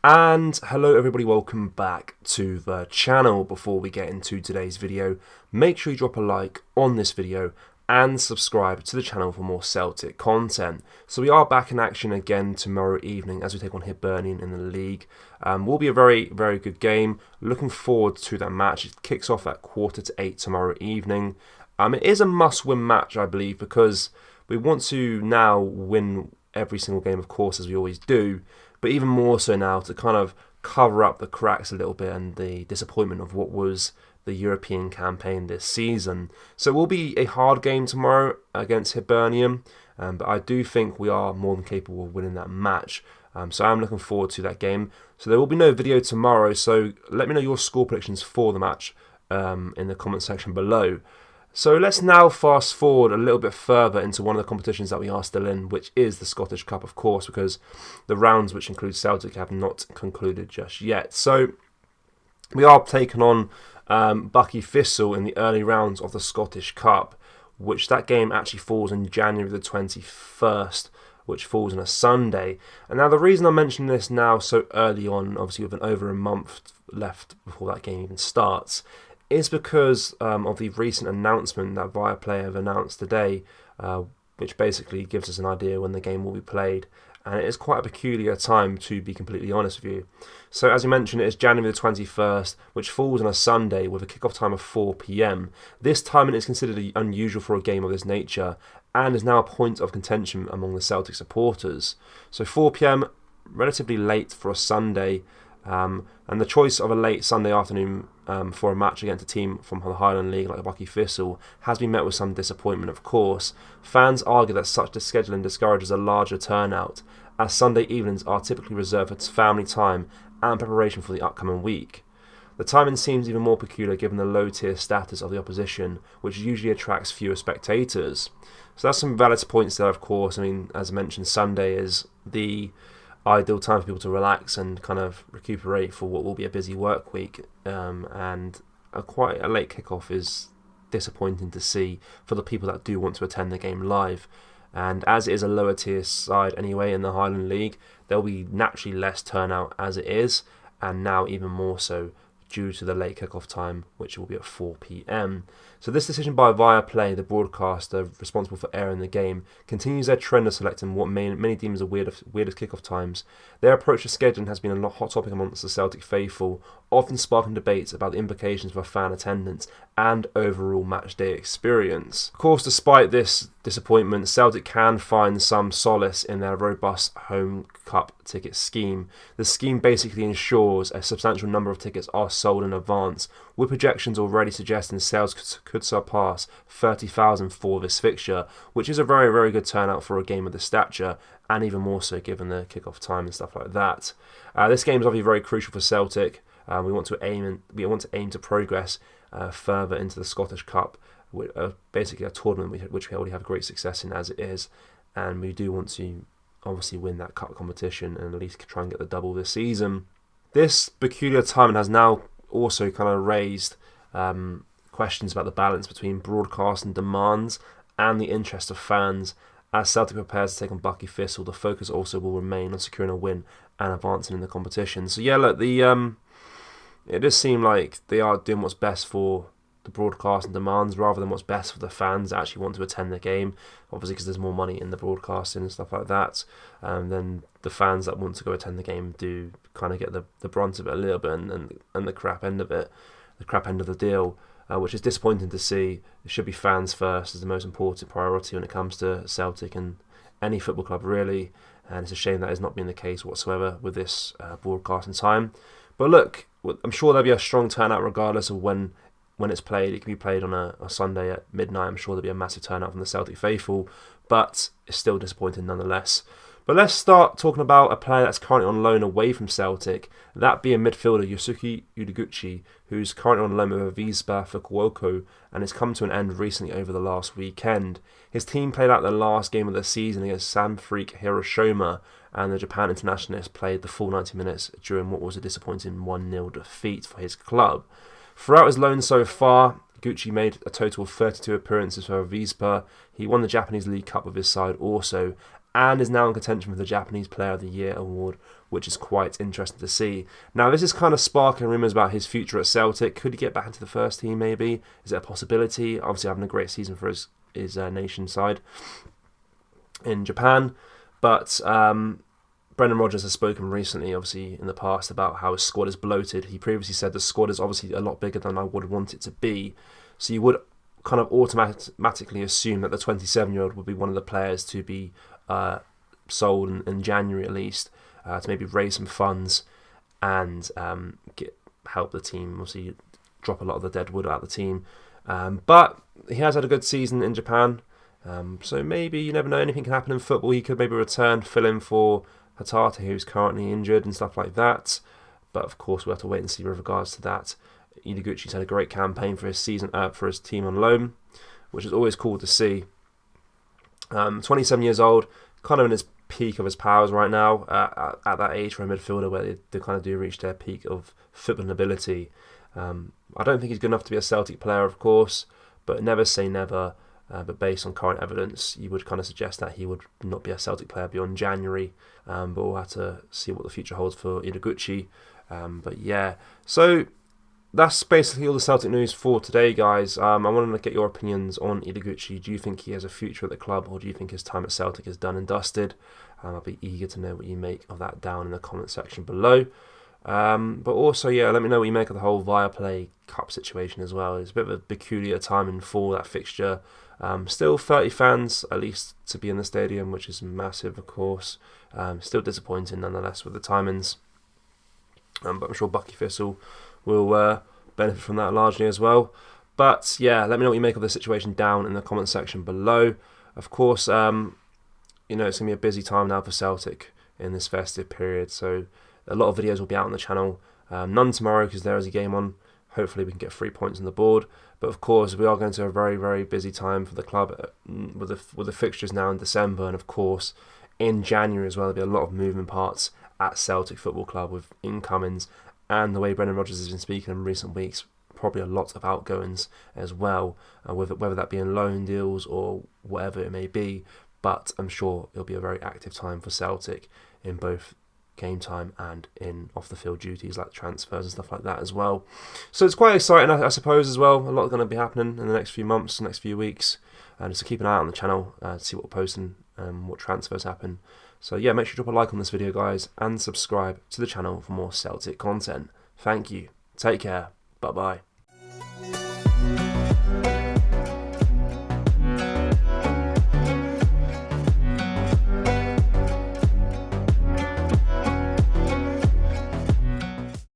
And hello everybody, welcome back to the channel. Before we get into today's video, make sure you drop a like on this video and subscribe to the channel for more Celtic content. So we are back in action again tomorrow evening as we take on Hibernian in the league. Will be a very good game. Looking forward to that match. It kicks off at 7:45 tomorrow evening. It is a must-win match, I believe, because we want to now win every single game, of course, as we always do, but even more so now to kind of cover up the cracks a little bit and the disappointment of what was the European campaign this season. So it will be a hard game tomorrow against Hibernian, but I do think we are more than capable of winning that match. So I'm looking forward to that game. So there will be no video tomorrow, so let me know your score predictions for the match in the comment section below. So let's now fast forward a little bit further into one of the competitions that we are still in, which is the Scottish Cup, of course, because the rounds, which include Celtic, have not concluded just yet. So we are taking on Bucky Thistle in the early rounds of the Scottish Cup, which that game actually falls on January the 21st, which falls on a Sunday. And now the reason I'm mentioning this now so early on, obviously with over a month left before that game even starts, is because of the recent announcement that Viaplay have announced today, which basically gives us an idea when the game will be played. And it is quite a peculiar time, to be completely honest with you. So as you mentioned, it is January the 21st, which falls on a Sunday with a kickoff time of 4 p.m. This timing is considered unusual for a game of this nature and is now a point of contention among the Celtic supporters. So 4 p.m, relatively late for a Sunday, and the choice of a late Sunday afternoon for a match against a team from the Highland League like Bucky Thistle has been met with some disappointment, of course. Fans argue that such scheduling discourages a larger turnout, as Sunday evenings are typically reserved for family time and preparation for the upcoming week. The timing seems even more peculiar given the low-tier status of the opposition, which usually attracts fewer spectators. So that's some valid points there, of course. I mean, as I mentioned, Sunday is the ideal time for people to relax and kind of recuperate for what will be a busy work week, and quite a late kickoff is disappointing to see for the people that do want to attend the game live. And as it is a lower tier side anyway in the Highland League, there will be naturally less turnout as it is, and now even more so due to the late kickoff time, which will be at 4 p.m. So this decision by Viaplay, the broadcaster responsible for airing the game, continues their trend of selecting what many deem as the weirdest kickoff times. Their approach to scheduling has been a hot topic amongst the Celtic faithful, often sparking debates about the implications for fan attendance and overall matchday experience. Of course, despite this disappointment, Celtic can find some solace in their robust home cup ticket scheme. The scheme basically ensures a substantial number of tickets are sold in advance, with projections already suggesting sales could surpass 30,000 for this fixture, which is a very good turnout for a game of this stature, and even more so given the kickoff time and stuff like that. This game is obviously very crucial for Celtic. We want to aim to progress further into the Scottish Cup, basically a tournament which we already have great success in as it is, and we do want to obviously win that cup competition and at least try and get the double this season. This peculiar timing has now also kind of raised questions about the balance between broadcast and demands and the interest of fans. As Celtic prepares to take on Bucky Thistle, the focus also will remain on securing a win and advancing in the competition. So yeah, look, it does seem like they are doing what's best for the broadcast and demands rather than what's best for the fans that actually want to attend the game, obviously because there's more money in the broadcasting and stuff like that, and then the fans that want to go attend the game do kind of get the brunt of it a little bit and the crap end of it, the crap end of the deal, which is disappointing to see. It should be fans first as the most important priority when it comes to Celtic and any football club really, and it's a shame that has not been the case whatsoever with this broadcasting time. But look, I'm sure there'll be a strong turnout regardless of when it's played. It can be played on a Sunday at midnight. I'm sure there'll be a massive turnout from the Celtic faithful, but it's still disappointing nonetheless. But let's start talking about a player that's currently on loan away from Celtic, that being midfielder Yosuke Ideguchi, who's currently on loan with Avispa Fukuoka and has come to an end recently over the last weekend. His team played out their last game of the season against Sanfrecce Hiroshima, and the Japan internationalist played the full 90 minutes during what was a disappointing 1-0 defeat for his club. Throughout his loan so far, Gucci made a total of 32 appearances for Avispa. He won the Japanese League Cup with his side also, and is now in contention for the Japanese Player of the Year award, which is quite interesting to see. Now, this is kind of sparking rumours about his future at Celtic. Could he get back into the first team, maybe? Is it a possibility? Obviously, having a great season for his nation side in Japan. But Brendan Rodgers has spoken recently, obviously, in the past, about how his squad is bloated. He previously said the squad is obviously a lot bigger than I would want it to be. So you would kind of automatically assume that the 27-year-old would be one of the players to be sold in January at least, to maybe raise some funds and help the team, obviously drop a lot of the dead wood out of the team. But he has had a good season in Japan, so maybe, you never know, anything can happen in football. He could maybe return, fill in for Hatata, who's currently injured and stuff like that. But of course, we'll have to wait and see with regards to that. Ideguchi's had a great campaign for his season, for his team on loan, which is always cool to see. 27 years old, kind of in his peak of his powers right now, at that age for a midfielder where they kind of do reach their peak of footballing ability. I don't think he's good enough to be a Celtic player, of course, but never say never. But based on current evidence, you would kind of suggest that he would not be a Celtic player beyond January. But we'll have to see what the future holds for Ideguchi. But yeah, so that's basically all the Celtic news for today, guys. I wanted to get your opinions on Ideguchi. Do you think he has a future at the club, or do you think his time at Celtic is done and dusted? I'll be eager to know what you make of that down in the comment section below. But also, yeah, let me know what you make of the whole Viaplay Cup situation as well. It's a bit of a peculiar timing for that fixture. Still 30 fans, at least, to be in the stadium, which is massive, of course. Still disappointing, nonetheless, with the timings. But I'm sure Bucky Thistle will benefit from that largely as well. But yeah, let me know what you make of the situation down in the comment section below. Of course, it's going to be a busy time now for Celtic in this festive period, so a lot of videos will be out on the channel. None tomorrow because there is a game on. Hopefully we can get 3 points on the board. But of course, we are going to a very, very busy time for the club with the fixtures now in December, and of course in January as well. There'll be a lot of moving parts at Celtic Football Club with incomings, and the way Brendan Rodgers has been speaking in recent weeks, probably a lot of outgoings as well, whether that be in loan deals or whatever it may be. But I'm sure it'll be a very active time for Celtic in both game time and in off the field duties like transfers and stuff like that as well. So it's quite exciting, I suppose, as well. A lot going to be happening in the next few months, next few weeks, and just to keep an eye out on the channel to see what we're posting and what transfers happen. So yeah, make sure to drop a like on this video, guys, and subscribe to the channel for more Celtic content. Thank you. Take care. Bye bye.